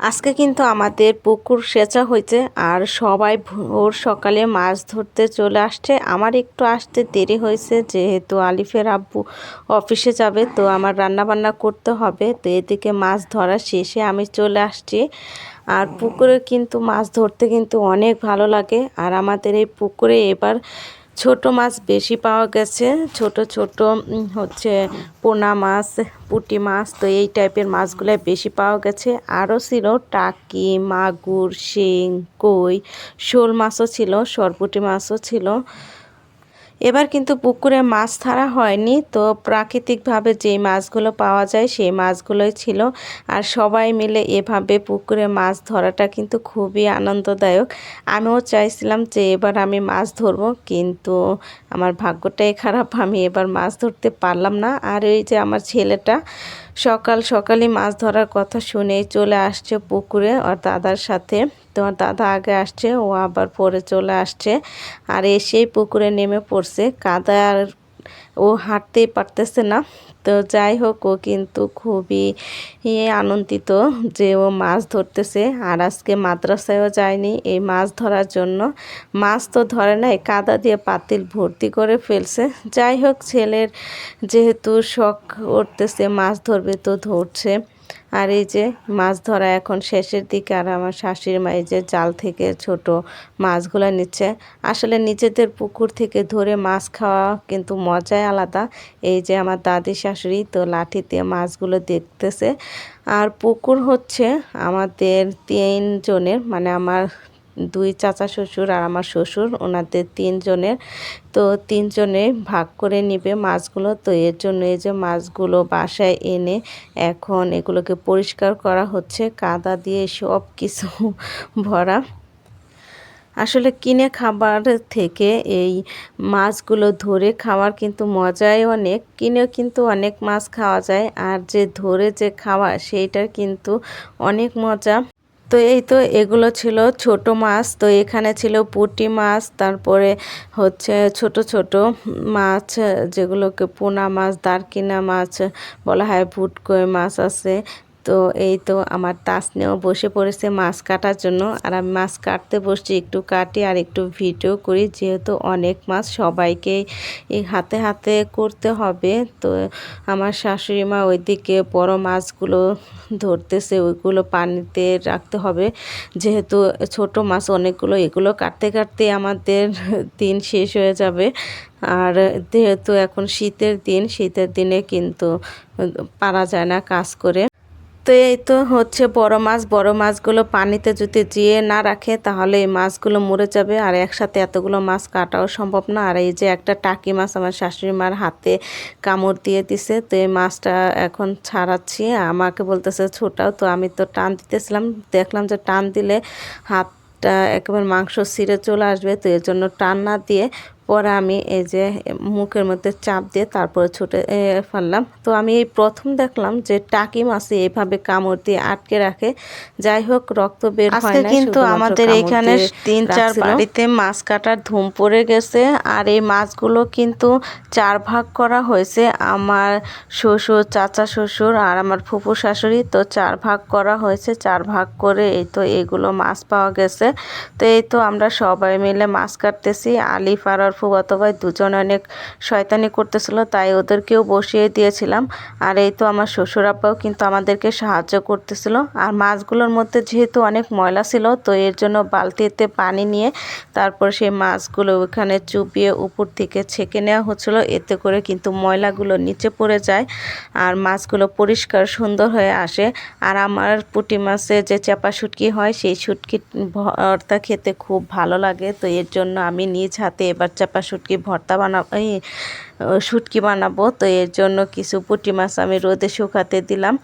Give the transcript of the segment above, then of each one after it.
আজকে কিন্তু আমাদের পুকুর সেচা হয়েছে আর সবাই ভোর সকালে মাছ ধরতে চলে আসছে। আমার একটু আসতে দেরি হয়েছে যেহেতু আলিফের আব্বু অফিসে যাবে, তো আমার রান্না বান্না করতে হবে। তো এদিকে মাছ ধরা শেষে আমি চলে আসছি। আর পুকুরে কিন্তু মাছ ধরতে কিন্তু অনেক ভালো লাগে। আর আমাদের এই পুকুরে এবার ছোট মাছ বেশি পাওয়া গেছে। ছোট ছোট হচ্ছে পোনা মাছ, পুঁটি মাছ, তো এই টাইপের মাছগুলো বেশি পাওয়া গেছে। আরও ছিল টাকি, মাগুর, শিং, কই, শোল মাছও ছিল, সরপুঁটি মাছও ছিল। এবার কিন্তু পুকুরে মাছ ধরা হয়নি, তো প্রাকৃতিকভাবে যেই মাছগুলো পাওয়া যায় সেই মাছগুলোই ছিল। আর সবাই মিলে এভাবে পুকুরে মাছ ধরাটা কিন্তু খুবই আনন্দদায়ক। আমিও চাইছিলাম যে এবার আমি মাছ ধরবো, কিন্তু আমার ভাগ্যটাই খারাপ, আমি এবার মাছ ধরতে পারলাম না। আর এই যে আমার ছেলেটা সকাল সকালই মাছ ধরার কথা শুনেই চলে আসছে পুকুরে ওর দাদার সাথে। তো ওর দাদা আগে আসছে, ও আবার পরে চলে আসছে। আর এসেই পুকুরে নেমে পড়ছে, কাদা আর ও হাঁটতেই পারতেছে না। তো যাই হোক, ও কিন্তু খুবই আনন্দিত যে ও মাছ ধরতেছে। আর আজকে মাদ্রাসায়ও যায়নি এই মাছ ধরার জন্য। মাছ তো ধরে নাই, কাদা দিয়ে পাতিল ভর্তি করে ফেলছে। যাই হোক, ছেলের যেহেতু শখ উঠতেছে মাছ ধরবে, তো ধরছে। আর এই যে মাছ ধরা এখন শেষের দিকে, আর আমার শাশুড়ি মা এই যে জাল থেকে ছোট মাছগুলো নিচ্ছে। আসলে নিজেদের পুকুর থেকে ধরে মাছ খাওয়া কিন্তু মজাই আলাদা। এই যে আমার দাদি শাশুড়ি তো লাঠি দিয়ে মাছগুলো দেখতেছে। আর পুকুর হচ্ছে আমাদের 3 জনের, মানে আমার 2 চাচা শ্বশুর আর আমার শ্বশুর, ওনাদের 3 জনের। তো 3 জনে ভাগ করে নিবে মাছগুলো। তো এর জন্য এই যে মাছগুলো বাসায় এনে এখন এগুলোকে পরিষ্কার করা হচ্ছে, কাদা দিয়ে সব কিছু ভরা। আসলে কিনে খাবার থেকে এই মাছগুলো ধরে খাওয়ার কিন্তু মজাই অনেক। কিনেও কিন্তু অনেক মাছ খাওয়া যায়, আর যে ধরে যে খাওয়া সেইটার কিন্তু অনেক মজা। তো এই তো এগুলো ছিল ছোট মাছ। তো এখানে ছিল পুঁটি মাছ, তারপরে হচ্ছে ছোট ছোট মাছ যেগুলোকে পোনা মাছ, দারকিনা মাছ বলা হয়, ভুটকই মাছ আছে। তো এই তো আমার তাসনেও বসে পড়েছে মাছ কাটার জন্য, আর আমি মাছ কাটতে বসছি, একটু কাটি আর একটু ভিডিও করি, যেহেতু অনেক মাছ সবাইকে এই হাতে হাতে করতে হবে। তো আমার শাশুড়ি মা ওইদিকে বড় মাছগুলো ধরতেছে, ওইগুলো পানিতে রাখতে হবে, যেহেতু ছোট মাছ অনেকগুলো, এগুলো কাটতে কাটতে আমাদের দিন শেষ হয়ে যাবে। আর যেহেতু এখন শীতের দিন, শীতের দিনে কিন্তু পারা যায় না কাজ করে। তো এই তো হচ্ছে বড় মাছ, বড় মাছগুলো পানিতে যদি জিয়ে না রাখে তাহলে এই মাছগুলো মরে যাবে, আর একসাথে এতগুলো মাছ কাটাও সম্ভব না। আর এই যে একটা টাকি মাছ আমার শাশুড়ি মার হাতে কামড় দিয়ে দিছে, তো এই মাছটা এখন ছাড়াচ্ছি। আমাকে বলতেছে ছোটাও, তো আমি তো টান দিতেছিলাম, দেখলাম যে টান দিলে হাতটা একেবারে মাংস ছিঁড়ে চলে আসবে, তো এর জন্য টান না দিয়ে পরে আমি এই যে মুখের মধ্যে চাপ দিয়ে তারপরে ছুটে ফেললাম। তো আমি এই প্রথম দেখলাম যে টাকি মাছে এভাবে কামড় দিয়ে আটকে রাখে। যাই হোক, রক্ত বের হয় না, কিন্তু আমাদের এখানে 3-4 বাড়িতে মাছ কাটার ধুম পড়ে গেছে। আর এই মাছগুলো কিন্তু 4 ভাগ করা হয়েছে, আমার শ্বশুর, চাচা শ্বশুর আর আমার ফুফু শাশুড়ি, তো 4 ভাগ করা হয়েছে। 4 ভাগ করে এই তো এগুলো মাছ পাওয়া গেছে। তো এই তো আমরা সবাই মিলে মাছ কাটতেছি। আলিফ আর ফুফাতো ভাই দুজন অনেক শয়তানি করতেছিল, তাই ওদেরকেও বসিয়ে দিয়েছিলাম। আর এই তো আমার শ্বশুর আব্বাও কিন্তু আমাদেরকে সাহায্য করতেছিল। আর মাছগুলোর মধ্যে যেহেতু অনেক ময়লা ছিল, তো এর জন্য বালতিতে পানি নিয়ে তারপর সেই মাছগুলো ওখানে চুপিয়ে উপর থেকে ছেঁকে নেওয়া হচ্ছিল, এতে করে কিন্তু ময়লাগুলো নিচে পড়ে যায় আর মাছগুলো পরিষ্কার সুন্দর হয়ে আসে। আর আমার পুঁটি মাছে যে চাপা শুটকি হয়, সেই শুটকি ভর্তা খেতে খুব ভালো লাগে। তো এর জন্য আমি নিজ হাতে এবার চাপা শুটকি ভর্তা শুটকি বানাবো। তো এর জন্য কিছু পুঁটি মাছ আমি রোদে শুকাতে দিলাম।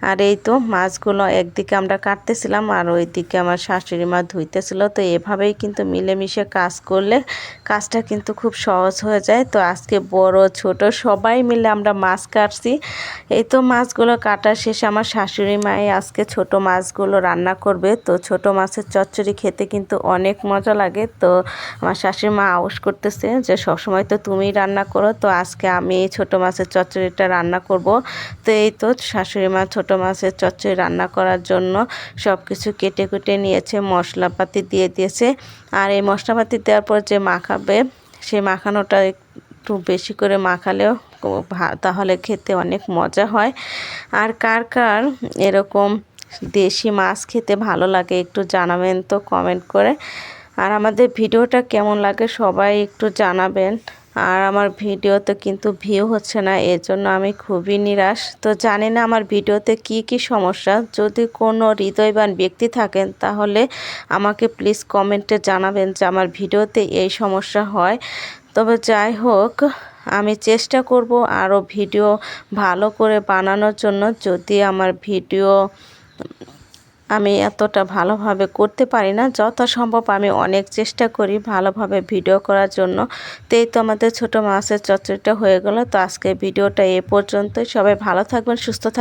আর এই তো মাছগুলো একদিকে আমরা কাটতেছিলাম আর ওইদিকে আমার শাশুড়ি মা ধুইতেছিল। তো এভাবেই কিন্তু মিলেমিশে কাজ করলে কাজটা কিন্তু খুব সহজ হয়ে যায়। তো আজকে বড় ছোট সবাই মিলে আমরা মাছ কাটছি। এই তো মাছগুলো কাটার শেষে আমার শাশুড়ি মাই আজকে ছোট মাছগুলো রান্না করবে। তো ছোট মাছের চচ্চড়ি খেতে কিন্তু অনেক মজা লাগে। তো আমার শাশুড়ি মা আউশ করতেছে যে সবসময় তো তুমিই রান্না করো, তো আজকে আমি এই ছোট মাছের চচ্চড়িটা রান্না করব। তো এই তো শাশুড়ি মা ছোট ছোট মাছের চচ্চড়ি রান্না করার জন্য সব কিছু কেটে কুটে নিয়েছে, মশলাপাতি দিয়ে দিয়েছে। আর এই মশলাপাতি দেওয়ার পর যে মাখাবে, সেই মাখানোটা একটু বেশি করে মাখালেও তাহলে খেতে অনেক মজা হয়। আর কার কার এরকম দেশি মাছ খেতে ভালো লাগে একটু জানাবেন তো কমেন্ট করে। আর আমাদের ভিডিওটা কেমন লাগে সবাই একটু জানাবেন। আর আমার ভিডিওতে কিন্তু ভিউ হচ্ছে না, এর জন্য আমি খুবই নিরাশ। তো জানি না আমার ভিডিওতে কি কি সমস্যা। যদি কোনো হৃদয়বান ব্যক্তি থাকেন তাহলে আমাকে প্লিজ কমেন্টে জানাবেন যে আমার ভিডিওতে এই সমস্যা হয়। তবে যাই হোক, আমি চেষ্টা করব আরও ভিডিও ভালো করে বানানোর জন্য। যদি আমার ভিডিও আমি এতটা ভালোভাবে করতে পারি না, যথাসম্ভব আমি অনেক চেষ্টা করি ভালোভাবে ভিডিও করার জন্য। তো এই তো আমাদের ছোটো মাছের চচ্চড়িটা হয়ে গেল। তো আজকে ভিডিওটা এ পর্যন্তই। সবাই ভালো থাকবেন, সুস্থ থাকবেন।